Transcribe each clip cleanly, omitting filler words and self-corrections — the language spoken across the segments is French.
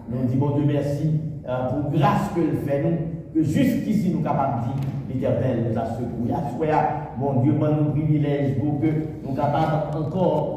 Nous disons, bon Dieu, merci pour grâce que le fait nous, que jusqu'ici nous sommes capables de dire, l'Éternel nous a secouru. Bon Dieu, moi nous privilège pour que nous sommes capables encore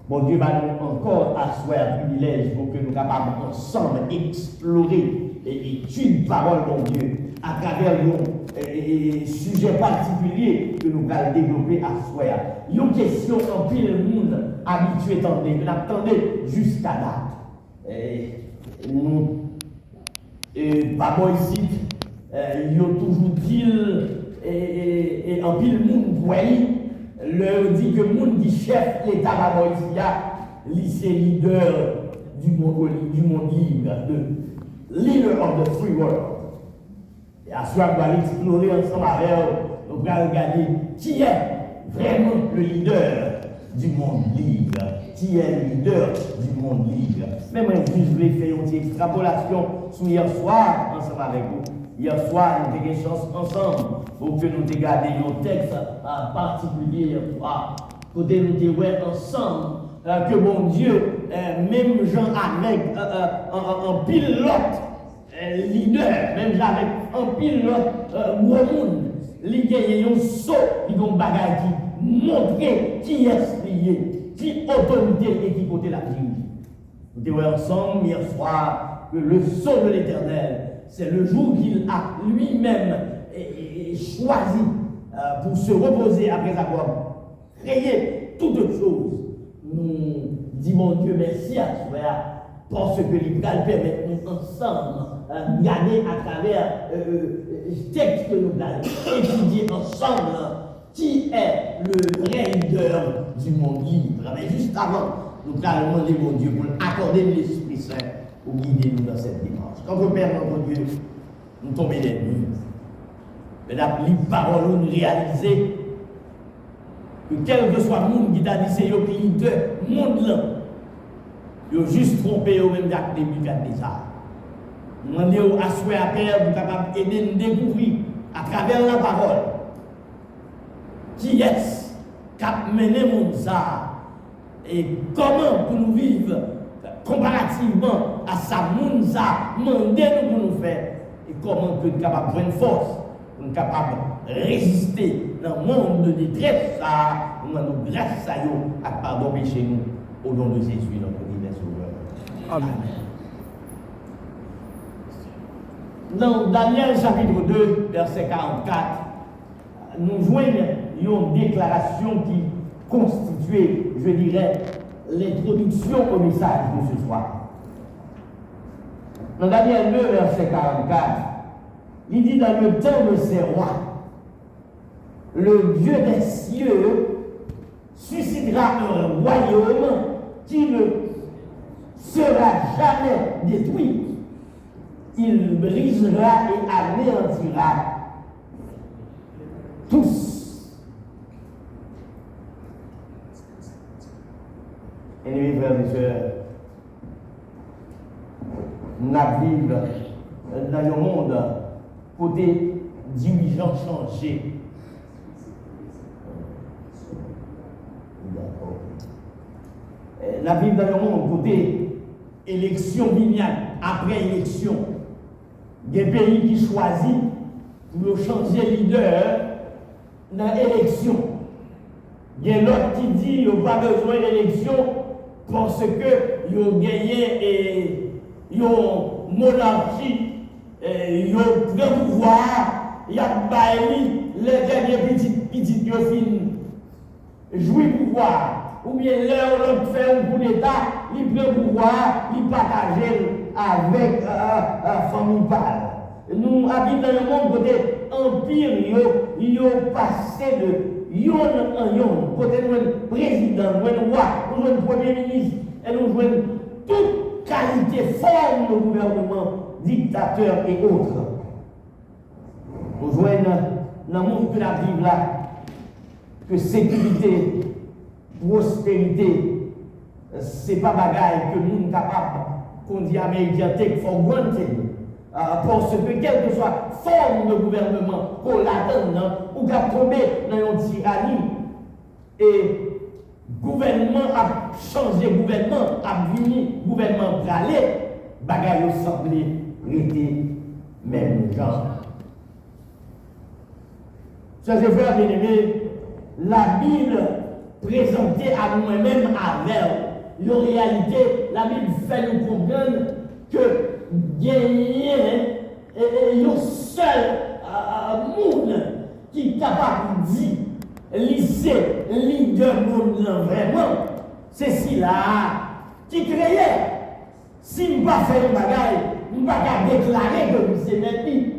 Bon Dieu va nous encore asseoir un privilège pour que nous soyons capables ensemble explorer et étudier la parole de Dieu à travers un sujet particulier que nous allons développer à soi. Une question en pile le monde habitué d'entendre, nous attendons jusqu'à date. Nous, Papa ici, ils ont toujours dit, et en pile le monde voyait, leur dit que le monde qui chef l'État Papa ici, c'est leader du monde libre, de leader of the free world. Et à ce moment, on va explorer ensemble avec eux, on va regarder qui est vraiment le leader du monde libre. Qui est le leader du monde libre. Même je voulais faire une extrapolation sur hier soir ensemble avec vous. Hier soir, nous avons une chance ensemble pour que nous regardions un texte particulier hier soir. Côté nous avons ensemble que bon Dieu, même Jean avec un pilote leader, même Jean avec un pilote monde, il y a un saut, il y a un bagage qui montre qui est lié, qui autorité et qui côté la vie. Nous avons ensemble hier soir que le saut de l'Éternel, c'est le jour qu'il a lui-même choisi pour se reposer après avoir créé toutes choses. Nous disons Dieu merci à toi parce que l'Éternel permet nous ensemble regarder à travers le texte que nous allons étudier ensemble qui est le vrai leader du monde libre. Mais juste avant, nous allons demander mon Dieu pour accorder l'Esprit Saint pour guider nous dans cette démarche. Quand le Père, notre Dieu, nous tombons des nuits, mesdames, les paroles nous réaliser que quel que soit le monde qui t'a dit c'est le leader monde là, il a juste trompé au même d'acte de Nebuchadnezzar. Nous demandons à souhait à Père pour capable aider nous découvrir à travers la parole qui est qui a mené le monde ça et comment pour nous vivre comparativement à sa monde ça demandé nous pour nous faire et comment que nous sommes capables de prendre force pour nous capables de résister dans le monde de détresse ça nous demandons grâce à Dieu à pardon péché nous au nom de Jésus notre divin sauveur. Amen. Dans Daniel chapitre 2 verset 44 nous joignons une déclaration qui constituait, je dirais, l'introduction au message de ce soir. Dans Daniel 2, verset 44, il dit dans le temps de ces rois, le Dieu des cieux suscitera un royaume qui ne sera jamais détruit. Il brisera et anéantira tous. Et mes frères et sœurs, nous vivons dans un monde côté dirigeants changés. Nous vivons dans un monde côté élection vignale, après élection. Des pays qui choisissent pour changer leader dans l'élection. Il y a l'autre qui dit qu'il n'y a pas besoin d'élection parce que ils ont gagné une monarchie, ils ont grand pouvoir, il y a bailli les derniers petits qui ont fini jouer pouvoir. Ou bien l'autre fait un coup d'État, il prend pouvoir, il partage avec la famille pâle. Nous habitons dans le monde côté empire, ils ont passé de yon en yon, côté nous président, nous roi, nous premier ministre, et nous jouons toute qualité, forme de gouvernement, dictateur et autres. Nous jouons dans le monde que la vie là, que sécurité, prospérité, c'est pas bagaille que nous sommes capables qu'on dit américain take for granted. Parce que quelle que soit forme de gouvernement qu'on l'attend, ou qu'à tomber dans une tyrannie, et gouvernement a changé, gouvernement a venu, gouvernement bralé, bagaille semblé rester même genre. Chers frères bien-aimés, la Bible présentée à nous-mêmes avec une réalité, la Bible fait nous comprendre que gagner un seul monde qui est capable de dire lycée, leader monde vraiment, c'est si là qui créait. Si nous ne pas faire une bagaille, nous ne pas déclarer que nous sommes maintenant.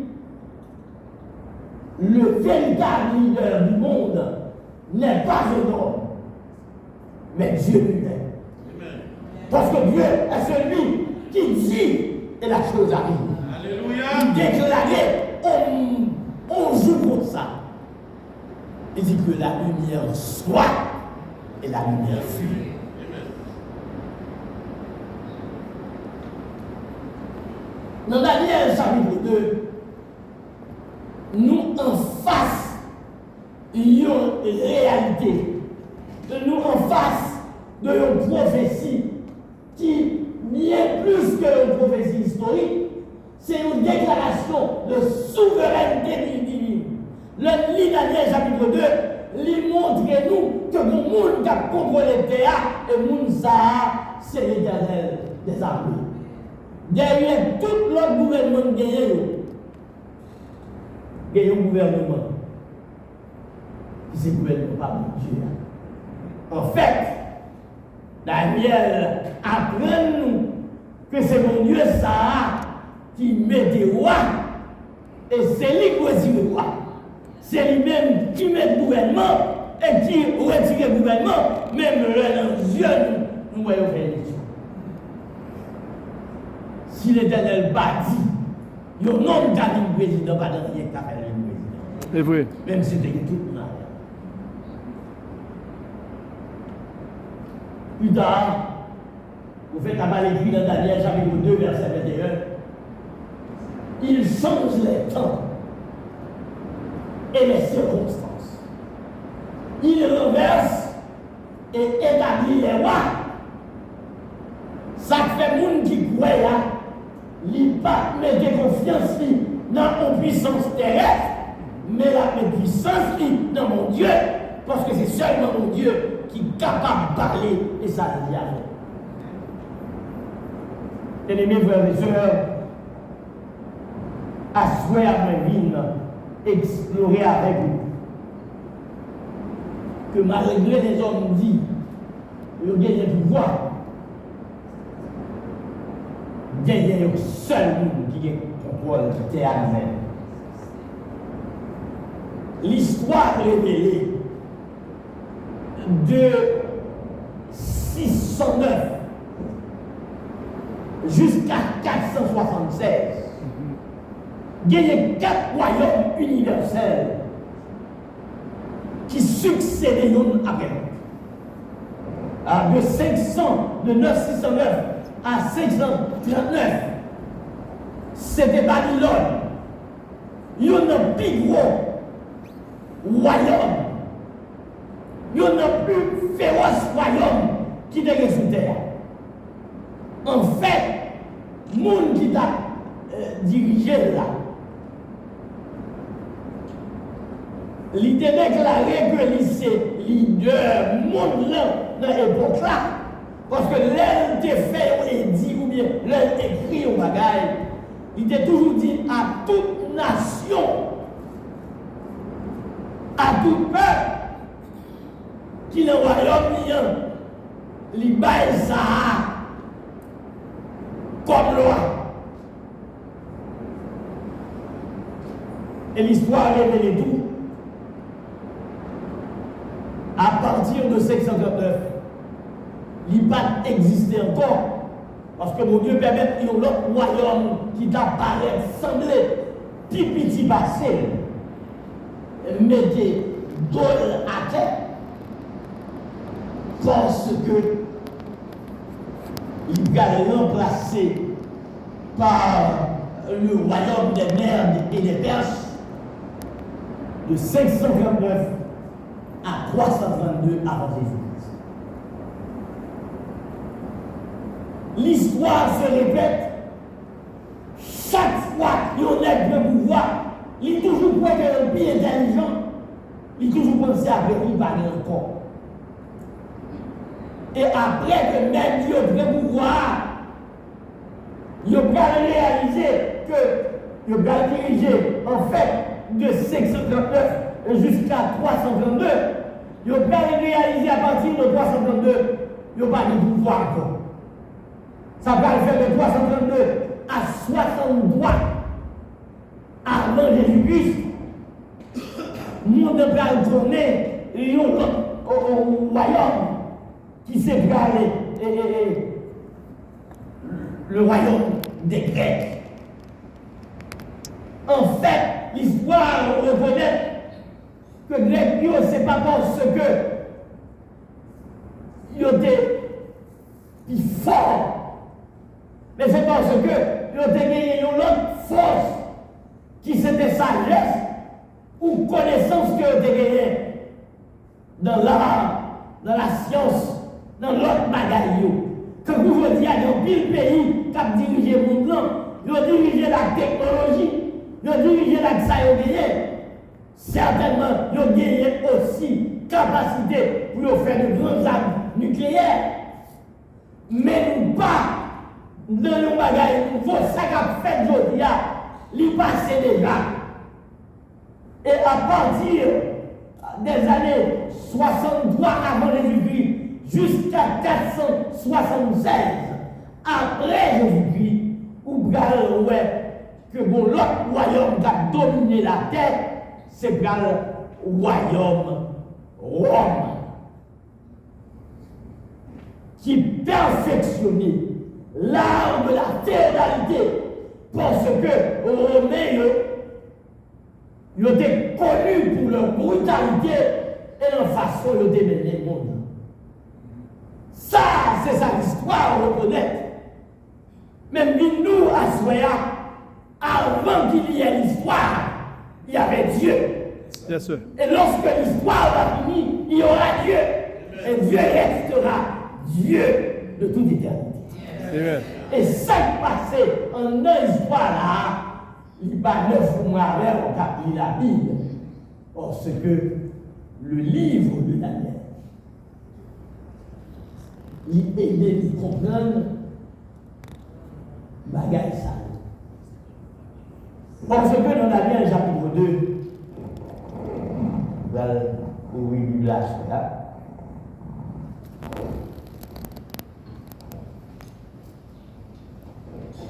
Le véritable leader du monde n'est pas un homme, mais Dieu lui-même. Parce que Dieu est celui qui dit et la chose arrive. Alléluia. Il déclarait, on joue pour ça. Il dit que la lumière soit et la lumière fut. Dans Daniel chapitre 2, nous en face d'une réalité, nous en face d'une prophétie qui bien plus qu'une prophétie historique, c'est une déclaration de souveraineté divine. Le livre Daniel chapitre 2, lui montre nous que le monde qui a contrôlé le théâtre et le monde c'est l'Éternel des armées. Derrière tout l'autre gouvernement il y a un gouvernement. C'est le gouvernement pas mon Dieu. En fait, Daniel apprend nous que c'est mon Dieu ça qui met des rois et c'est lui qui choisit le roi. C'est lui-même qui met le gouvernement et qui retire le gouvernement, même le Dieu nous voyons faire les choses. Si l'Éternel bâtit, il y a un homme qui a dit le président, pas de rien qu'à faire le président. C'est vrai. Même si c'était tout le monde. Plus tard, vous faites abat l'écrit dans Daniel chapitre 2, verset 21. Il change les temps et les circonstances. Il renverse et établit les rois. Ça fait monde qui croit là. Il ne pas mettre confiance dans une puissance terrestre, mais la puissance dans mon Dieu, parce que c'est seulement mon Dieu qui est capable de parler et ça dit à vous. Bien-aimés frères et sœurs, assoyez à ma vie, explorer avec vous. Que malgré les hommes disent, ils ont gagné le pouvoir. Il y a un seul monde qui contrôle le théâtre même. L'histoire révélée de 609 jusqu'à 476, il y a 4 royaumes universels qui succédaient l'un après l'autre. De 909 à 539, c'était Babylone. Il y a un plus gros royaume. Il y a un plus féroce royaume qui est sur terre. En fait, le monde qui t'a dirigé là, il a déclaré que c'est leader monde là, dans l'époque là. Parce que l'un te fait et dit, ou bien l'un écrit au bagaille, il t'a toujours dit à toute nation, à tout peuple, qui est le royaume, il baille ça comme loi. Et l'histoire révèle tout. À partir de 539, il n'a pas existé encore. Parce que mon Dieu permet qu'il y ait un autre royaume qui t'apparaît, semblé, petit passé, mettez dol à terre. Parce que il va remplacer par le royaume des Mèdes et des Perses de 539 à 332 avant Jésus-Christ. L'histoire se répète. Chaque fois qu'il y a un pouvoir, il est toujours pour être un pays intelligent, il est toujours pensé à venir par encore. Et après que même Dieu a pris pouvoir, il a réalisé que il a dirigé en fait de 539 jusqu'à 332. Il a réalisé à partir de 332, il n'a pas de pouvoir encore. Ça va faire de 332 à 63 avant Jésus-Christ. Nous ne pouvons pas tourner au royaume qui s'est créé, le royaume des Grecs. En fait, l'histoire reconnaît que les Grecs, ce n'est pas parce que ils étaient plus forts, mais c'est parce que ils ont gagné une autre force qui c'était sagesse ou connaissance qu'ils ont gagné dans l'art, dans la science, dans l'autre bagaille. Que vous voulez dire, il y a un pile pays qui a dirigé le monde, ils ont dirigé la technologie, ils ont dirigé la ça, ils ont gagné. Certainement, ils ont gagné aussi capacité pour faire de grandes armes nucléaires. Mais nous pas dans nos bagages, il faut ça qu'a fait aujourd'hui, il passe déjà. Et à partir des années 63 avant Jésus-Christ jusqu'à 476 après Jésus-Christ, où que bon, l'autre royaume qui a dominé la terre, c'est le royaume Rome, qui perfectionnait l'art de la féodalité, parce que les Romains ils étaient connus pour leur brutalité et leur façon de mener le monde. Ça, c'est ça l'histoire, on reconnaît. Même nous, à Soya, avant qu'il y ait l'histoire, il y avait Dieu. Yes, sir. Et lorsque l'histoire va finir, il y aura Dieu. Et Dieu restera Dieu de toute éternité. Amen. Et ça qui passé en histoire là, il va 9 mois avec on a pris la Bible. Parce que le livre de Daniel, il aidait à comprendre bagaille ça. Parce que dans Daniel chapitre 2, dans le Bible là,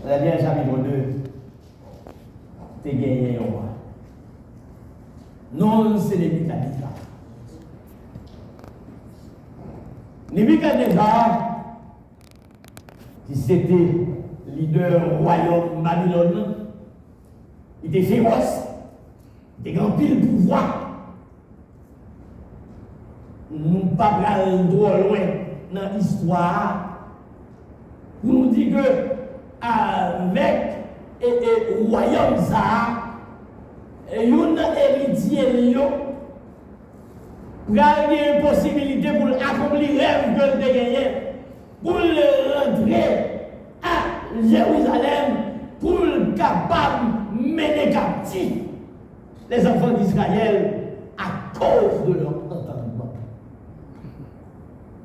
Daniel chapitre 2, tu as gagné un roi. Non, c'est Nebuchadnezzar. Nebuchadnezzar, qui c'était leader royaume Babylone, il était féroce, il était grand pile pouvoir. Nous ne pas aller droit loin dans l'histoire pour nous dire que avec le royaume ça, il y a un héritier pour gagner une possibilité pour accomplir le rêve que de gagner, pour le rentrer à Jérusalem, pour le capable de mener captif les enfants d'Israël à cause de leur entendement.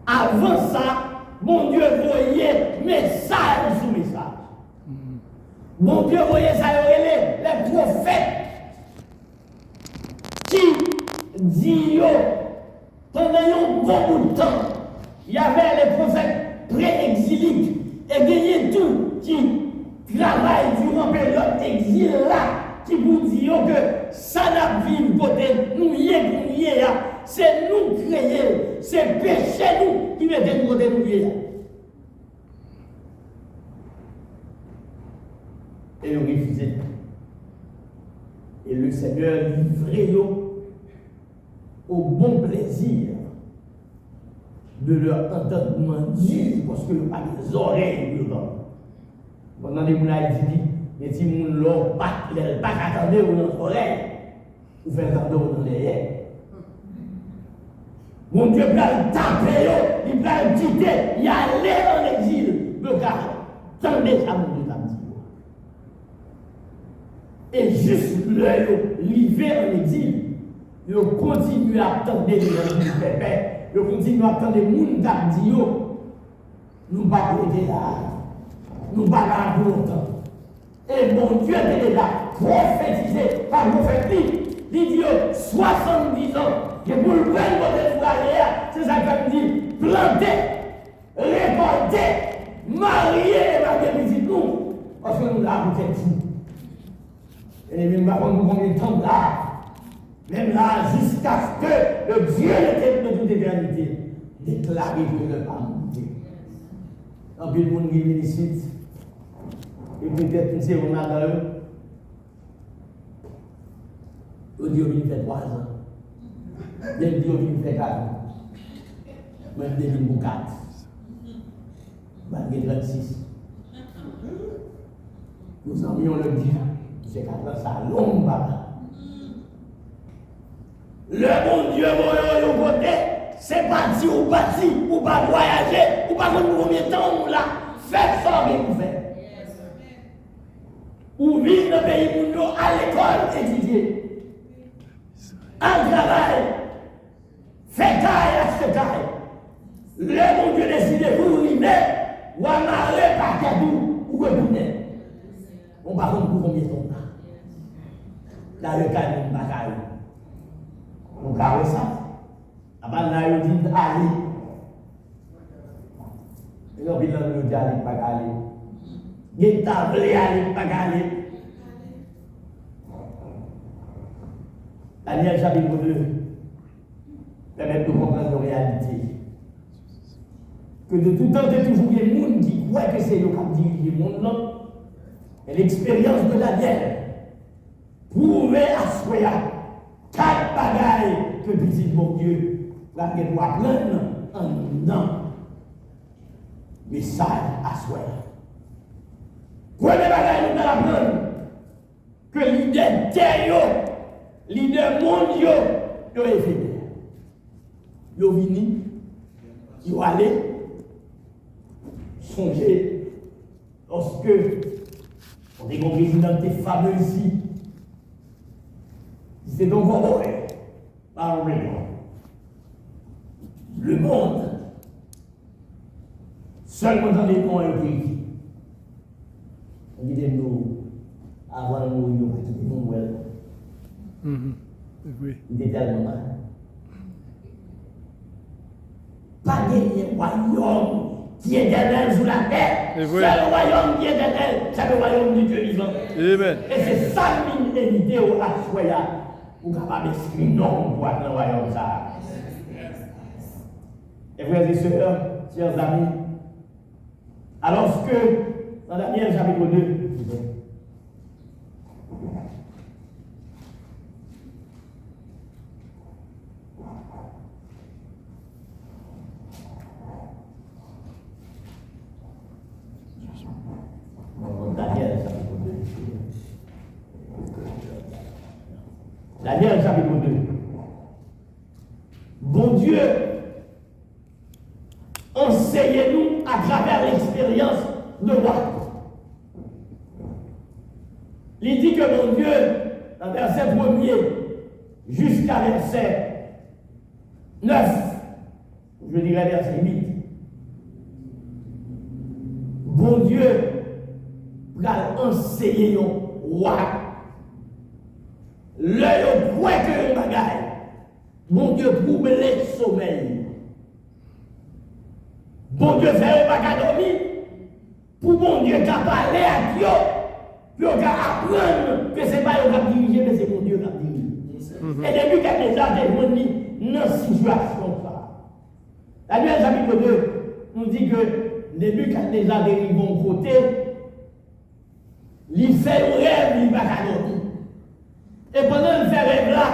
Avant ça, mon Dieu voyait message sous message. Mon Dieu voyait ça, les prophètes qui disent pendant un bon bout de temps, il y avait les prophètes pré-exiliques et gagné tout qui travaillent durant période d'exil là, qui vous disent que ça n'a vu côté nous y est, c'est nous créés, c'est péché nous qui mettons nous côté nous y est. Et ils refusaient. Et le Seigneur livrait au bon plaisir de leur entendement dur parce que pas des oreilles dedans. Pendant les gens dit, mais si mon l'ont pas attendre ou dans l'oreille, ou faire entendre dans les yeux. Mon Dieu, il a tapé, il a quitté, il a allé en exil. Le gars, attendez ça, mon Dieu, et juste le livré en exil, il continue à attendre les gens qui pépè, il continue à attendre les gens qui disent, nous ne pas là, nous ne pas là pour longtemps. Et mon Dieu était là, prophétisé par le prophète, il dit 70 ans, que pour le prendre votre foyer, c'est ça qu'il dit, planter, récolter, marier et marier les nous, parce que nous l'avons fait fou. Et même pas combien de temps là, même là, jusqu'à ce que le Dieu de toute éternité déclare que je ne pas monter. En plus, le monde qui vient ici, et peut-être une série dans eux, le Dieu vient faire 3 ans. Le Dieu vient faire 4 ans. Même des vins pour 4. Malgré 36. Nous aimions le Dieu. C'est 4 ans, ça long, papa. Le bon Dieu, mon côté, c'est parti ou parti, ou pas voyager, ou pas combien de temps on l'a fait ça, mais vous faites. Ou vivre dans le pays pour nous à l'école étudier. En travail, fait caille à ce caille. Le bon Dieu décide de vous river, ou amarrer par cadeau, ou retourner. On va prendre pour combien de temps là. Là, le cas de bagaille. On carre ça. Avant là, il dit allez. Et non, il dit allez, pas aller. Il t'a voulu aller, pas aller. Daniel chapitre 2 permet de comprendre la réalité. Que de tout temps, il y a toujours des gens qui croient que c'est le qui dirige le monde. Et l'expérience de Daniel prouvait à soi 4 bagailles que petit mon Dieu va apprendre en dedans. Message à soi. Premier bagaille nous allons apprendre que l'idée terre, l'idée mondiaux, ils sont éphémères. Ils sont venus, ils sont allés, songer lorsque on est un président qui est fameux ici. C'est donc vrai, par le monde, seulement dans les noms et pays. On dit nous, avant de mourir, on dit nous, il était tellement mal. Pas de royaume qui est éternel sous la terre. C'est le royaume qui est éternel, c'est le royaume du Dieu vivant. Amen. Et c'est ça qui est l'idée au Assoya. Vous êtes capable d'exprimer non pour être dans le royaume ça. Et frères et sœurs, chers amis, alors que dans Daniel chapitre 2, Daniel chapitre 2. Bon Dieu, enseignez-nous à travers l'expérience de roi. Il dit que mon Dieu, dans verset 1er jusqu'à verset 9, je dirais verset 8, bon Dieu va enseigner au roi. L'œil au point que le bagaille, bon Dieu trouble le sommeil. Bon Dieu fait un bagage dormir pour bon Dieu qui a parlé à Dieu, pour apprendre que ce n'est pas eux qui dirigent, mais c'est mon Dieu qui dirige. Et depuis qu'il a déjà dévoilé dans cette situation, Daniel chapitre 2 nous dit que depuis qu'il a déjà dérivé mon côté, il fait un rêve, il va dormir. Et pendant le fait rêve là,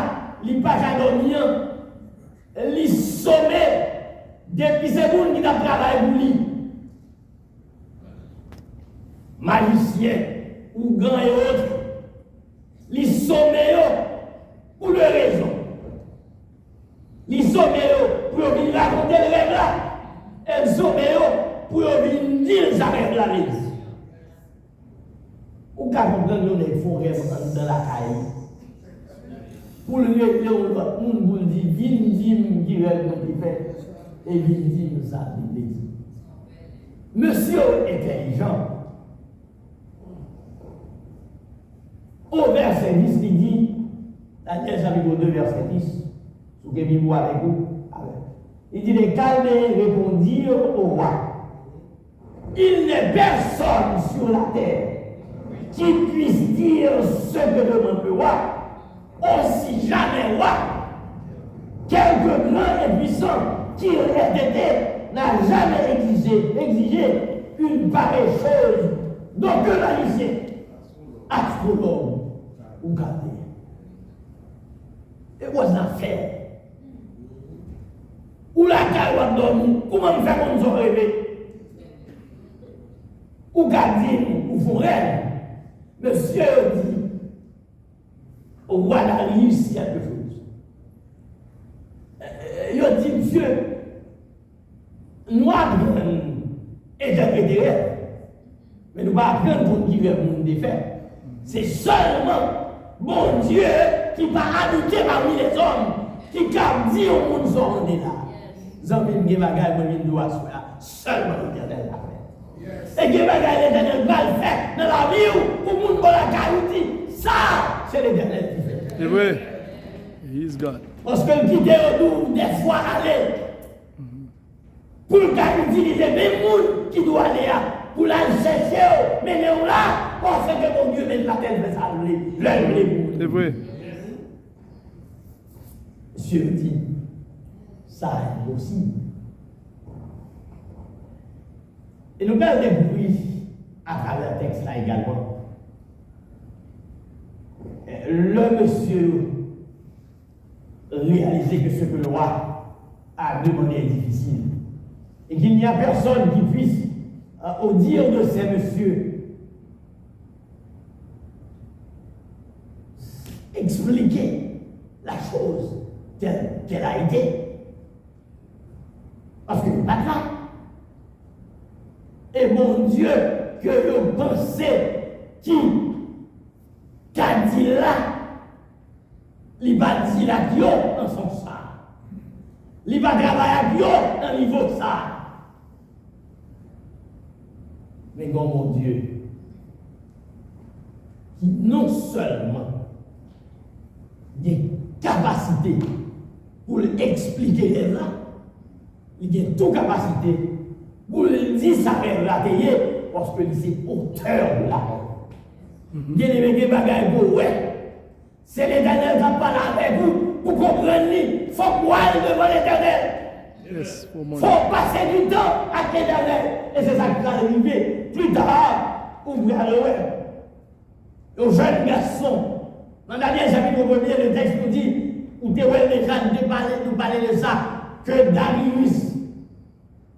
il n'a pas qu'à dormir, il sommet Depuis ces gens qui ont travaillé pour lui, magiciens ou grands et autres, les sommets pour leur raison. Les sommets pour venir raconter le rêve là. Et les sommets pour venir dire les rêves là. Ou quand on prend les font rêve dans la caille. Pour le rêve, l'autre monde pour dire, viens, qui rêve qui fait. Et viens, dire ça, il dit. Monsieur intelligent. Au verset 10, il dit, Daniel chapitre 2, verset 10, vous pouvez vivre avec vous. Il dit, les Chaldéens répondirent au roi, il n'est personne sur la terre qui puisse dire ce que demande le roi, aussi jamais roi, quelque grand et puissant qu'il ait été, n'a jamais exigé une pareille chose d'aucun magicien, astronome ou gardien. It was not fair. Ou la carotte dormi, comment me faire comme ça rêver? Ou gardien, ou font rêve. Monsieur dit, au roi a réussi quelque chose. Il dit, monsieur, nous apprenons interpréter rêve, mais nous ne pouvons pas apprendre pour dire rêve nous défaire. C'est seulement bon Dieu qui va habiter parmi les hommes, qui va dire au monde son est là. Zambin ge bagay moi vinn doit seulement l'Éternel l'a fait. Et ge bagay l'Éternel va le faire dans la vie ou pour monde la carouti, ça c'est l'Éternel qui fait. C'est vrai. He's God. Parce que le quitter autour des fois aller pour utiliser même monde qui doit aller là pour la chercher mais nous là parce que mon Dieu met la tête mais ça le C'est vrai. Monsieur dit ça est possible. Et nous allons découvrir à travers le texte là également. Le monsieur réalisait que ce que le roi a demandé est difficile. Et qu'il n'y a personne qui puisse, au dire de ces messieurs, expliquer la chose telle qu'elle a été. Parce que n'est pas là. Et mon Dieu, que je pensais qui qu'a dit là, il va dire là qui dans son ça. Il va travailler dans le niveau de ça. Mais mon Dieu, qui non seulement a des capacités pour expliquer les là, il a toute capacité pour dire ça là parce que c'est auteur de la rêve. Il y a des bagages pour ouais. C'est l'Éternel qui parle avec vous pour comprendre. Il faut croire devant l'Éternel. Yes, il faut passer du temps avec l'Éternel. Et c'est ça qui va arriver. Plus tard, ouvrir le web. Aux jeunes garçons. Dans Daniel chapitre 1er, le texte nous dit, où tu es déjà nous parler de ça, que Darius,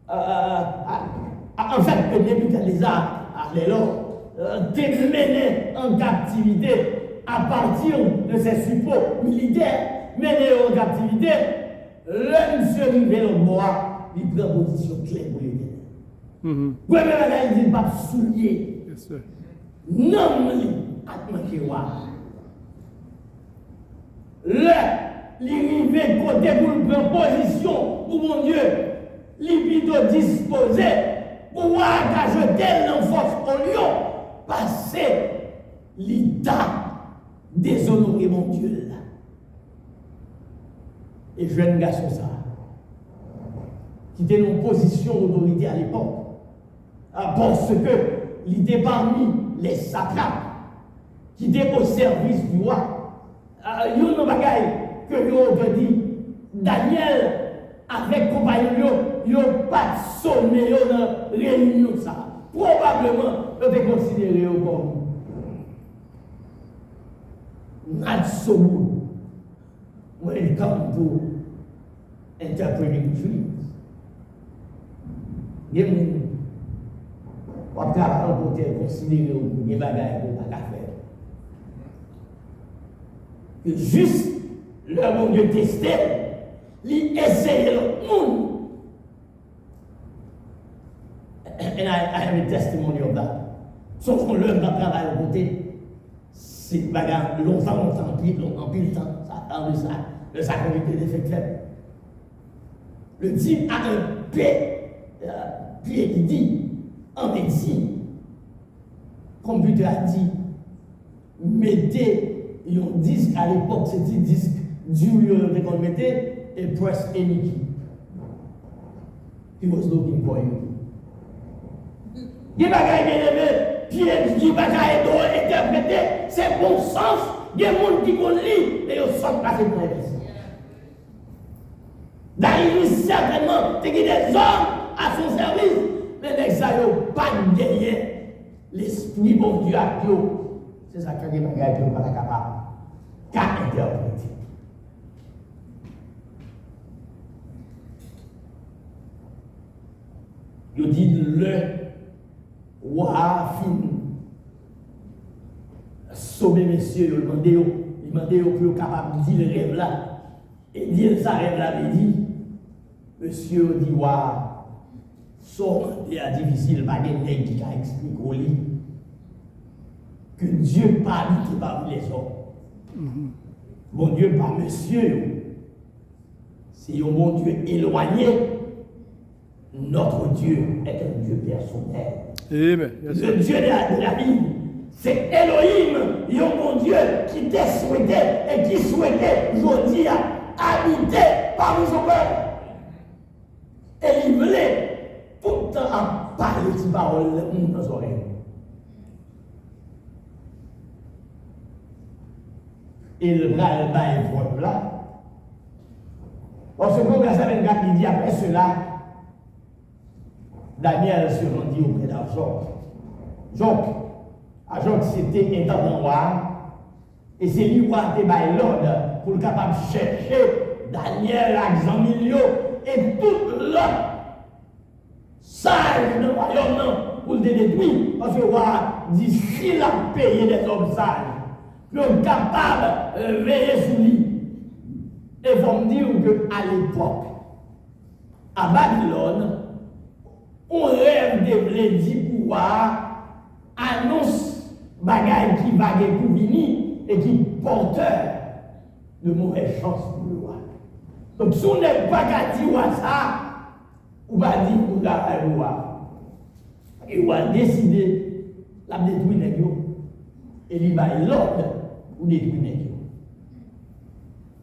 en fait, que Nebuchadnezzar, t'es mené en captivité à partir de ses suppôts militaires, mené en captivité, le monsieur arrivé au bois, il prend position claire pour l'Éternel. Pour le il dit pas soulier. Non, il l'arrivée côté pour prendre position pour mon Dieu, l'ibito disposé pour jeter l'enfance au lion, passer l'état déshonorer mon Dieu là. Et jeune garçon ça, qui était en position d'autorité à l'époque, parce que il était parmi les satrapes qui étaient au service du roi. Il y a une bagaille que je dit, Daniel avec compagnon, ils n'ont pas sonné dans la réunion ça. Probablement, ils ont considéré comme not so good when it comes to interpreting dreams. Il y a on va travailler en côté, considérer des bagages qu'on n'a pas faire. Juste le bon Dieu testait, il essayait le monde. And I have a testimony of that. Sauf qu'on l'œuvre dans travail au côté, c'est bagarre longtemps, en pile temps, ça attend de ça, le sacralité des faits faibles. Le type a un pied qui dit, en médecine, computer a dit, mettez un disque, à l'époque c'était disque dur qu'on mettait, et press any key. He was looking for any key. Il n'y a pas de pied qui va interpréter, c'est bon sens. Il y a des gens qui vont lire et ils sont passés pour les d'ailleurs, certainement, il y a des hommes à son service, mais les gens n'ont pas gagné l'esprit bon Dieu à Dieu. C'est ça que les gens n'ont pas capable d'interpréter. Il dit le roi fin sauver messieurs, il demandait pour capable de dire le rêve là. Et dire ça rêve là, il dit, monsieur dit, waouh, c'est difficile, pas de nègre qui a expliqué au lit que Dieu pas habité parmi les hommes. Bon Dieu pas monsieur, c'est un bon Dieu éloigné. Notre Dieu est un Dieu personnel. Amen. Yes, le Dieu de la Bible, c'est Elohim, un bon Dieu qui t'a souhaité et qui souhaitait aujourd'hui habiter parmi son peuple. Et il voulait tout le temps en parler de paroles dans nos oreilles. Et le bras est bon là. Parce que le verset 24, il dit après cela, Daniel se rendit auprès d'Arjoc. Arjoc c'était intendant roi. Et c'est lui qui a été l'ordre pour le capable de chercher Daniel, Axamilio et tout l'autre sage de royaume pour le détruire. Parce que le roi dit s'il a payé des hommes sages, pour être capable de veiller sur lui. Et il faut me dire qu'à l'époque, à Babylone, on rêve de vlédi pouvoir annonce bagaille qui va pour venir et qui porteur de mauvaises chances pour le roi. Donc si on n'est pas qu'à dire ça, on va dire pour le roi. Et on va décider de détruire les gens. Et il va l'ordre pour détruire les gens.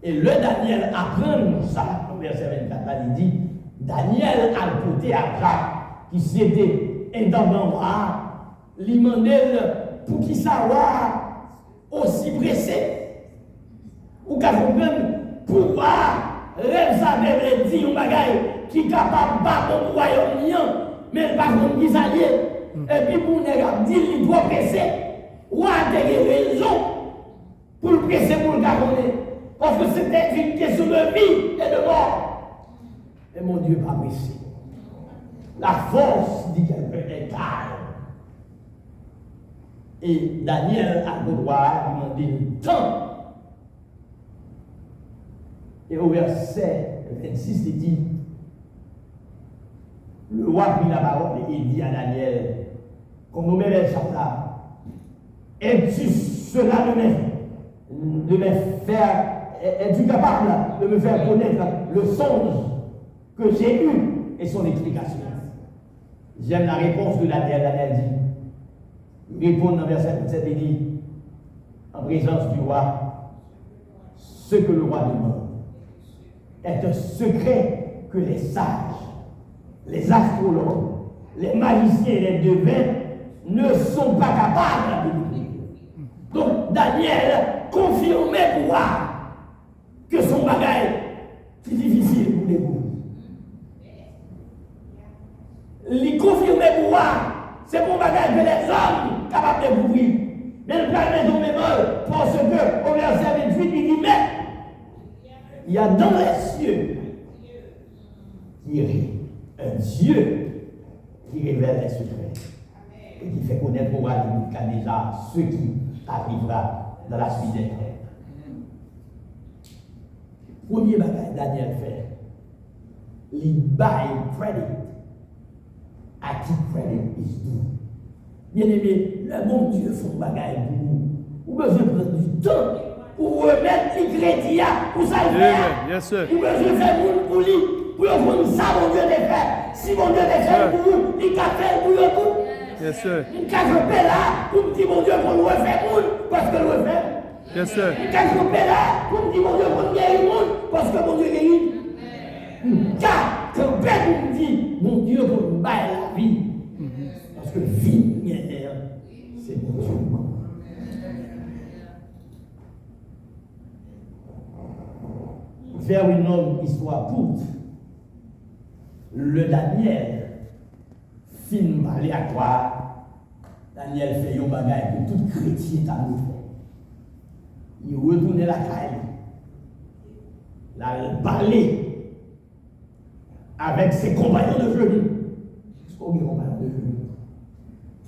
Et le Daniel apprend ça, au verset 24, il dit, Daniel a côté à Jacques, qui c'était intendant roi, lui demandait pour qui savoir aussi pressé. Ou qu'à comprendre pouvoir rêve ça devrait dire un bagaille qui est capable de battre le royaume, mais pas comme qui s'allie. Et puis pour nous dire qu'il doit presser, ou a des raisons pour le presser pour le garder. Parce que c'était une question de vie et de mort. Et mon Dieu pas pressé. La force dit qu'elle est calme. Et Daniel a le droit de demander le temps. Et au verset 26, il dit, le roi prit la parole et il dit à Daniel, comme nous mêmes là, es-tu cela de me faire, es-tu capable de me faire connaître le songe que j'ai eu et son explication? J'aime la réponse de Daniel. Daniel dit, répond dans verset 27, il dit, en présence du roi, ce que le roi demande est un secret que les sages, les astrologues, les magiciens et les devins ne sont pas capables de découvrir. Donc Daniel confirmait pour voir que son bagage est difficile pour découvrir. Il confirmait pour voir, c'est pour bagage que les hommes capables de découvrir. Mais le permet de mémoire parce que au verset 28, il dit, mais il y a dans les cieux un Dieu qui révèle les secrets et qui fait connaître au roi Nebuchadnezzar ce qui arrivera dans la suite des temps. Premier bagage Daniel fait, il buy credit à qui credit is due. Bien aimé, le bon Dieu fait un bagage pour vous. Vous besoin de prendre du temps pour remettre les crédits pour ça le faire. Yes, sir. Vous besoin de faire pour lui, pour prendre ça, mon Dieu de faire. Si mon Dieu de faire pour vous, il a fait pour vous. Yes, sir. Il a fait là pour me dire mon Dieu pour nous refaire parce que nous refaire. Yes, sir. Il a fait là pour me dire mon Dieu pour nous guérir parce que mon Dieu guérit. Car que pour me dire mon Dieu pour nous bailler la vie. Parce que vie, c'est mon Dieu. Vers une longue histoire courte, le Daniel, film aléatoire, Daniel fait un bagage pour tout chrétien à nous faire. Il retourne la caille, la parler avec ses compagnons de genoux. Est-ce qu'on a des compagnons de genoux?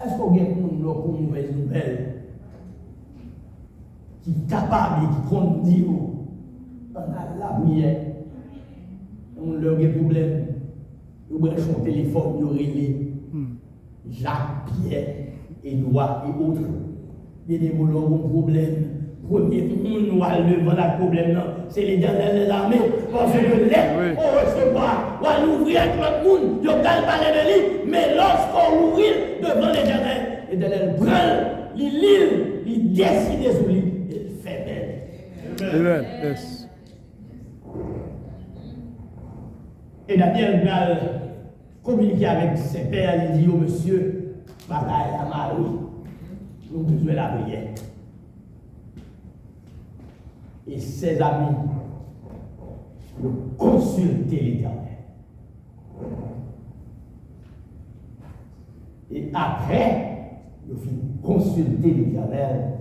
Est-ce qu'on a une mauvaise nouvelle qui est capable et qui compte dire on a la prière, on a des problèmes, on a son téléphone, on a relais, Jacques, Pierre, Edouard et autres. Il y a des problèmes. Premier monde va devant la problème, c'est l'Éternel des armées. Parce que l'aide, on recevoir, on va l'ouvrir avec notre monde, on va parler de lui, mais lorsqu'on ouvre devant l'Éternel, l'Éternel prend, il lit, il décide sur lui, il fait belle. Amen. Yes. Et Daniel va communiquer avec ses pères, il dit au monsieur, bataille à Marie, nous avons besoin de la prière. Et ses amis de consulter l'Éternel. Et après, il faut consulter l'Éternel.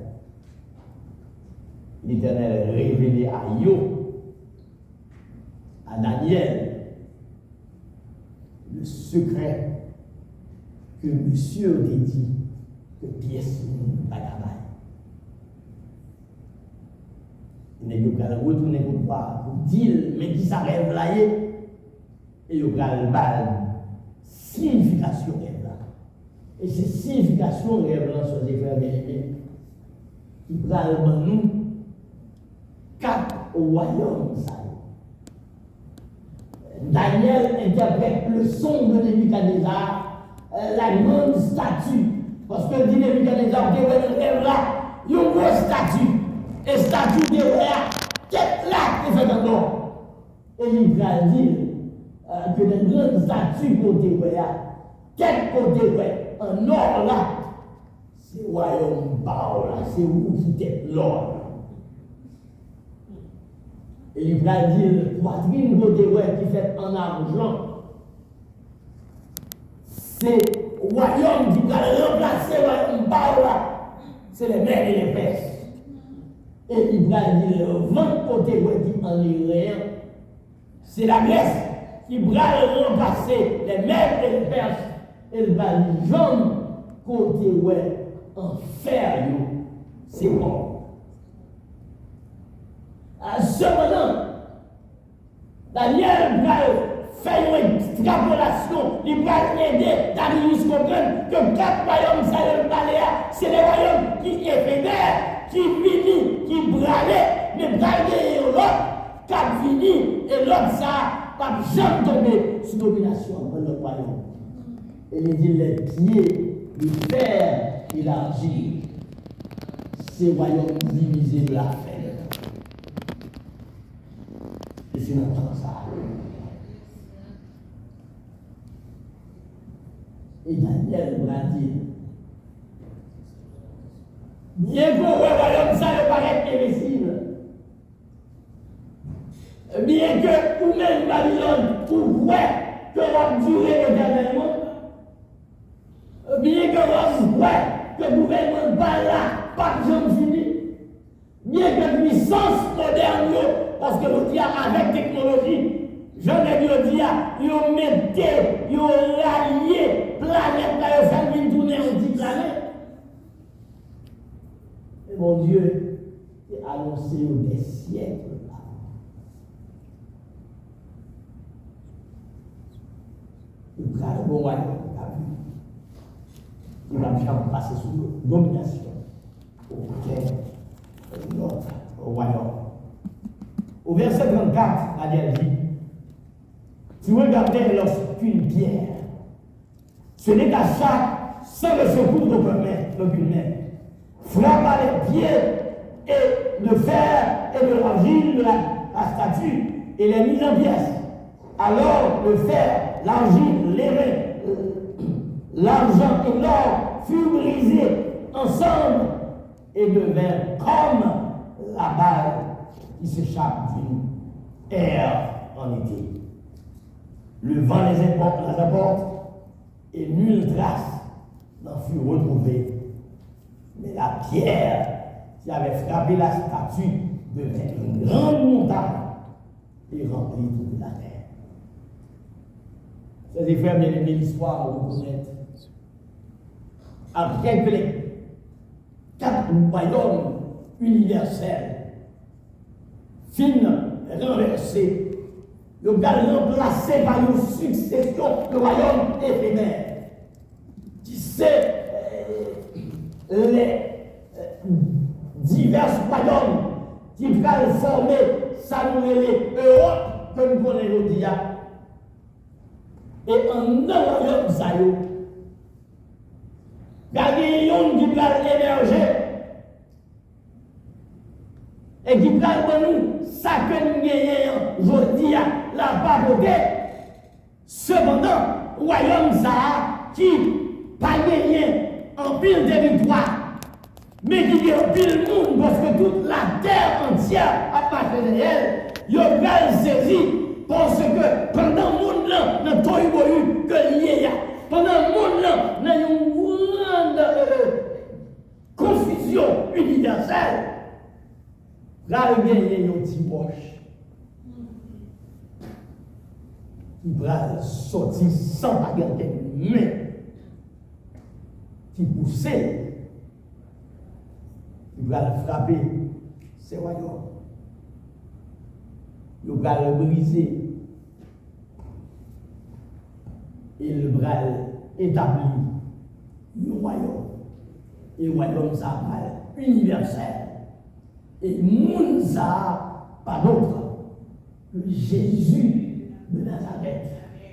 L'Éternel révélé à Yo, à Daniel, le secret que monsieur a dit que pièce n'a pas. Il va retourner pour dire, mais qui ça rêve là, et il va le signification rêve là. Et cette signification rêve là, sur les frères bien-aimés, il va nous quatre royaumes. Daniel interprète le son de Nebuchadnezzar, la grande statue, parce que dit Nebuchadnezzar, il rêve là, il y a une grosse statue. Et statue de roi, tête là, qui fait un nom. Et il va dire que les grandes statues côté roi, tête côté roi, en or là, c'est royaume bas là, c'est où qui tête l'or. Et il va dire poitrine côté roi qui fait en argent. C'est royaume qui va remplacer royaume bas là, c'est les mers et les Perses. Et il va dire, le vent côté qui en est rien, c'est la Grèce qui va remplacer les mers et les Perses. Il va dire, jambe côté en fer, c'est bon. Cependant, Daniel va faire une extrapolation, il va aider Darius comprendre que quatre royaumes, c'est les royaumes qui éphémèrent, qui finit, qui bralait, mais bralait l'autre, qui a fini, et l'autre ça, pas jamais tomber sous domination de le royaume. Et il dit les pieds, le fer et l'argile, ces royaumes divisés de la fin. Et c'est maintenant ça. Et Daniel va dire, bien que le royaume ça ne paraît invisible, bien que ou même Babylone, ou ouais, que va durer éternellement, bien que vous ouais, que le gouvernement pas là, pas de gens finis, bien que puissance moderne, parce que nous disons avec technologie, J'en ai dit, ils mettez, ils rallié planète là, ils font une tournée en 10 planètes. Et mon Dieu, c'est annoncé des siècles là. Il prend le bon royaume, il va jamais passer sous domination au royaume. Au verset 34, Daniel dit, tu regardais lorsqu'une pierre, ce n'est qu'à chaque, sans le secours d'aucune main, frappe à les pieds et de fer et de l'argile de la statue et les mise en pièces. Alors le fer, l'argile, l'airain, l'argent et l'or furent brisés ensemble et devinrent comme la balle qui s'échappe d'une air en été. Le vent les apporte et nulle trace n'en fut retrouvée. Mais la pierre qui avait frappé la statue devint une grande montagne et remplit toute la terre. Ces frères bien-aimés, l'histoire vous connaître. Après que les 4 royaumes universels finissent renversés, ils ont remplacé par une succession de royaumes éphémères qui c'est les divers royaumes qui vont former ça nous l'Europe que nous connaissons aujourd'hui. Et en un royaume, ça y est, il y a des gens qui vont émerger et qui vont nous ça que nous gagnons aujourd'hui, la pauvreté. Cependant, le royaume, ça qui pas gagné en pile territoire, mais qui est en pile monde parce que toute la terre entière appartient à elle, il y a saisi. Parce que pendant le monde là, dans tout le que lié, pendant le monde là, il y a une grande confusion universelle. Là, il y a un petit moche qui va sortir sans regarder une main qui poussait, il va frapper ses royaumes. Il va le briser. Et le bras établi un royaume. Et le royaume, ça va universel. Et le monde, ça pas d'autre que Jésus de Nazareth.